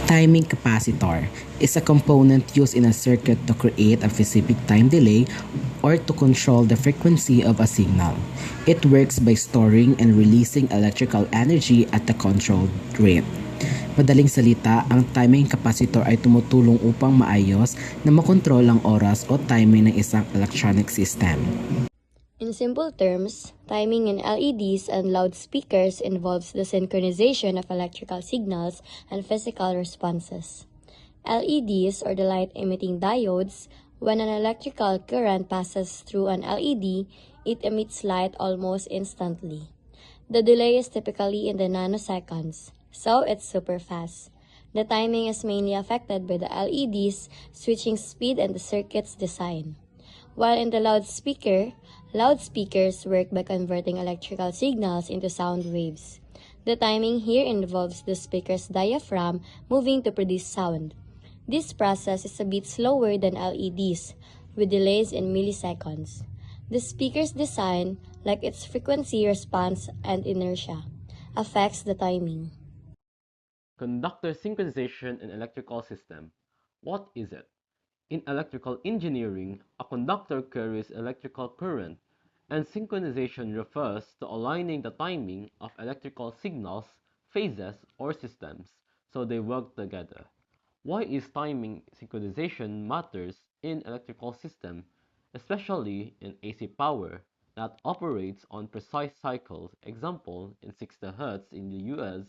Timing capacitor is a component used in a circuit to create a specific time delay or to control the frequency of a signal. It works by storing and releasing electrical energy at the controlled rate. Madaling salita, ang timing capacitor ay tumutulong upang maayos na makontrol ang oras o timing ng isang electronic system. In simple terms, timing in LEDs and loudspeakers involves the synchronization of electrical signals and physical responses. LEDs, or the light-emitting diodes, when an electrical current passes through an LED, it emits light almost instantly. The delay is typically in the nanoseconds, so it's super fast. The timing is mainly affected by the LED's switching speed and the circuit's design. While in the loudspeakers work by converting electrical signals into sound waves. The timing here involves the speaker's diaphragm moving to produce sound. This process is a bit slower than LEDs, with delays in milliseconds. The speaker's design, like its frequency response and inertia, affects the timing. Conductor synchronization in electrical system. What is it? In electrical engineering, a conductor carries electrical current, and synchronization refers to aligning the timing of electrical signals, phases, or systems so they work together. Why is timing synchronization matters in electrical system, especially in AC power that operates on precise cycles, example in 60 Hz in the US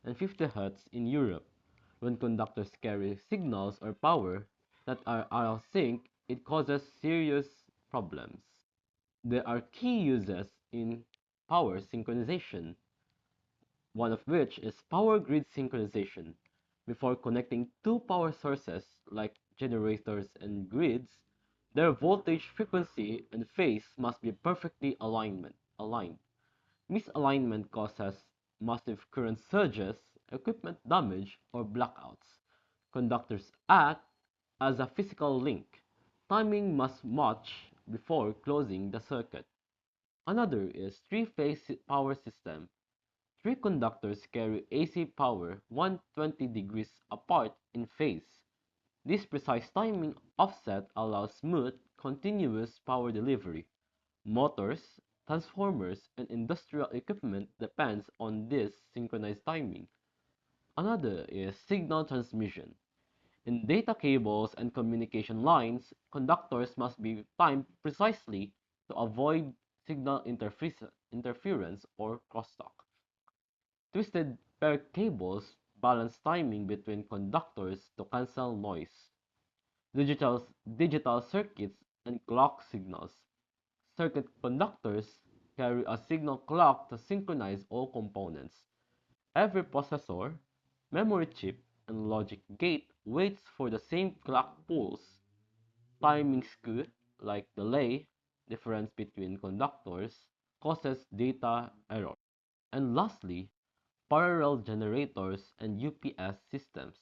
and 50 Hz in Europe? When conductors carry signals or power that are out of sync, it causes serious problems. There are key uses in power synchronization, one of which is power grid synchronization. Before connecting two power sources like generators and grids, their voltage, frequency, and phase must be perfectly aligned. Misalignment causes massive current surges, equipment damage, or blackouts. Conductors act as a physical link. Timing must match before closing the circuit. Another is three-phase power system. Three conductors carry AC power 120 degrees apart in phase. This precise timing offset allows smooth, continuous power delivery. Motors, transformers, and industrial equipment depends on this synchronized timing. Another is signal transmission. In data cables and communication lines, conductors must be timed precisely to avoid signal interference or crosstalk. Twisted pair cables balance timing between conductors to cancel noise. Digital circuits and clock signals. Circuit conductors carry a signal clock to synchronize all components. Every processor, memory chip, and logic gate waits for the same clock pulse. Timing skew, like delay, difference between conductors, causes data error. And lastly, parallel generators and UPS systems.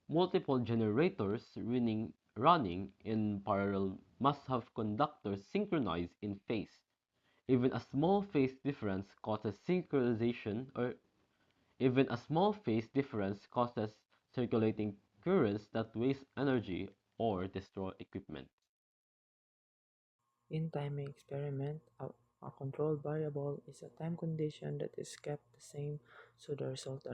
Multiple generators running in parallel must have conductors synchronized in phase. Even a small phase difference causes synchronization or even a small phase difference causes circulating currents that waste energy or destroy equipment. In timing experiment, a control variable is a time condition that is kept the same so the results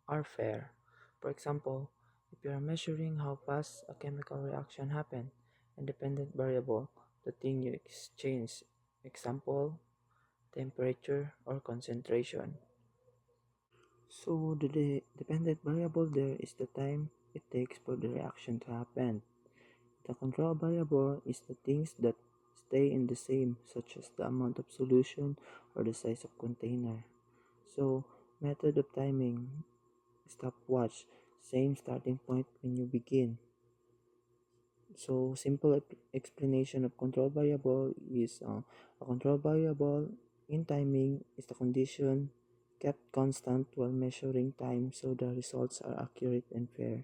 are fair. For example, if you are measuring how fast a chemical reaction happens, independent variable, the thing you exchange, example, temperature or concentration. So the dependent variable there is the time it takes for the reaction to happen. The control variable is the things that stay in the same, such as the amount of solution or the size of container. So, method of timing, stopwatch, same starting point when you begin. So, simple explanation of control variable is a control variable in timing is the condition kept constant while measuring time so the results are accurate and fair.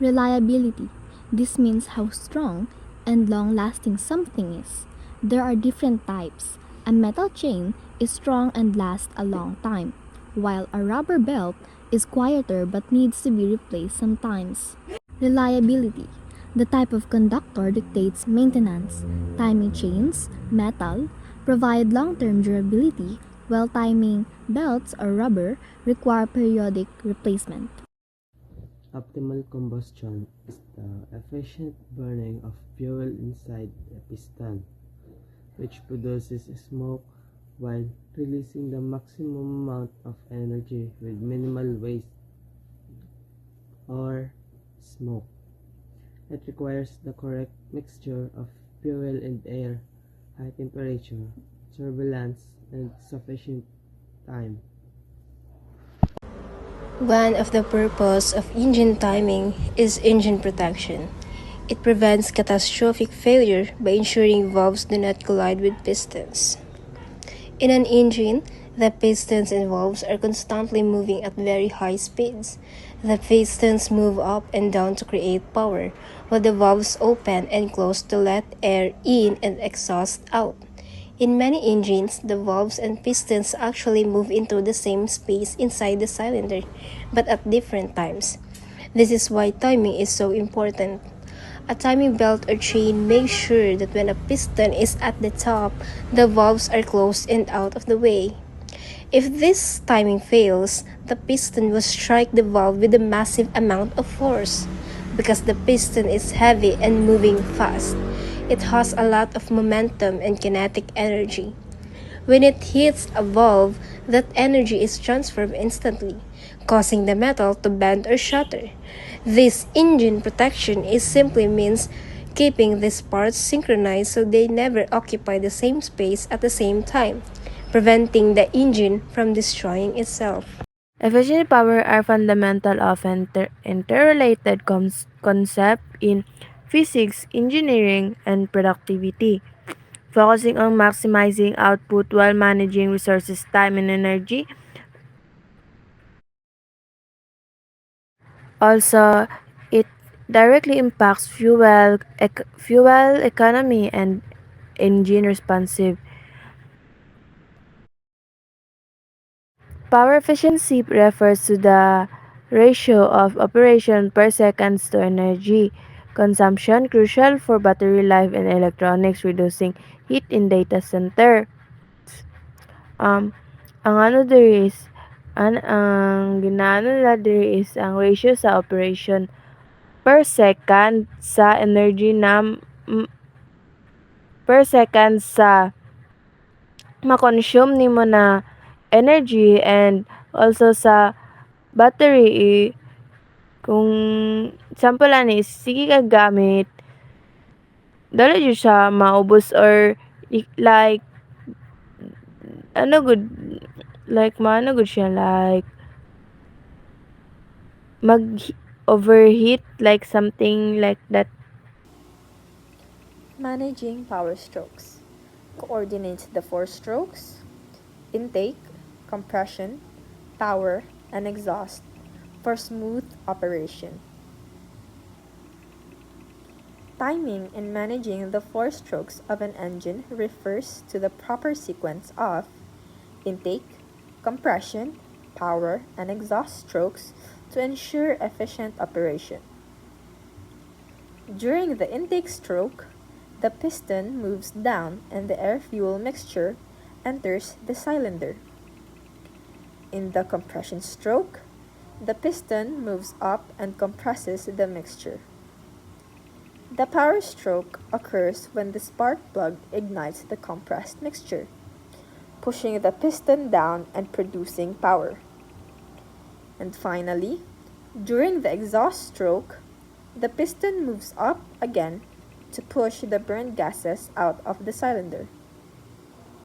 Reliability. This means how strong and long lasting something is. There are different types. A metal chain is strong and lasts a long time, while a rubber belt is quieter but needs to be replaced sometimes. Reliability. The type of conductor dictates maintenance. Timing chains, metal, provide long-term durability, while timing belts or rubber require periodic replacement. Optimal combustion is the efficient burning of fuel inside a piston, which produces smoke while releasing the maximum amount of energy with minimal waste or smoke. It requires the correct mixture of fuel and air, high temperature, turbulence, and sufficient time. One of the purpose of engine timing is engine protection. It prevents catastrophic failure by ensuring valves do not collide with pistons. In an engine, the pistons and valves are constantly moving at very high speeds. The pistons move up and down to create power, while the valves open and close to let air in and exhaust out. In many engines, the valves and pistons actually move into the same space inside the cylinder, but at different times. This is why timing is so important. A timing belt or chain makes sure that when a piston is at the top, the valves are closed and out of the way. If this timing fails, the piston will strike the valve with a massive amount of force. Because the piston is heavy and moving fast, it has a lot of momentum and kinetic energy. When it hits a valve, that energy is transferred instantly, causing the metal to bend or shatter. This engine protection is simply means keeping these parts synchronized so they never occupy the same space at the same time, preventing the engine from destroying itself. Efficient and power are fundamental, often interrelated concepts in physics, engineering, and productivity. Focusing on maximizing output while managing resources, time, and energy. Also, it directly impacts fuel economy and engine responsive. Power efficiency refers to the ratio of operation per seconds to energy consumption, crucial for battery life and electronics, reducing heat in data center. Um, ang ano diri is ang ginaano nila diri is ang ratio sa operation per second sa energy na per second sa ma-consume nimo na energy, and also sa battery kung sample ani sige ka gamit dali jud siya maubos, or like ano good, like maano gud siya, like mag overheat, like something like that. Managing power strokes. Coordinate the four strokes: intake, compression, power, and exhaust for smooth operation. Timing and managing the four strokes of an engine refers to the proper sequence of intake, compression, power, and exhaust strokes to ensure efficient operation. During the intake stroke, the piston moves down and the air-fuel mixture enters the cylinder. In the compression stroke, the piston moves up and compresses the mixture. The power stroke occurs when the spark plug ignites the compressed mixture, pushing the piston down and producing power. And finally, during the exhaust stroke, the piston moves up again to push the burned gases out of the cylinder.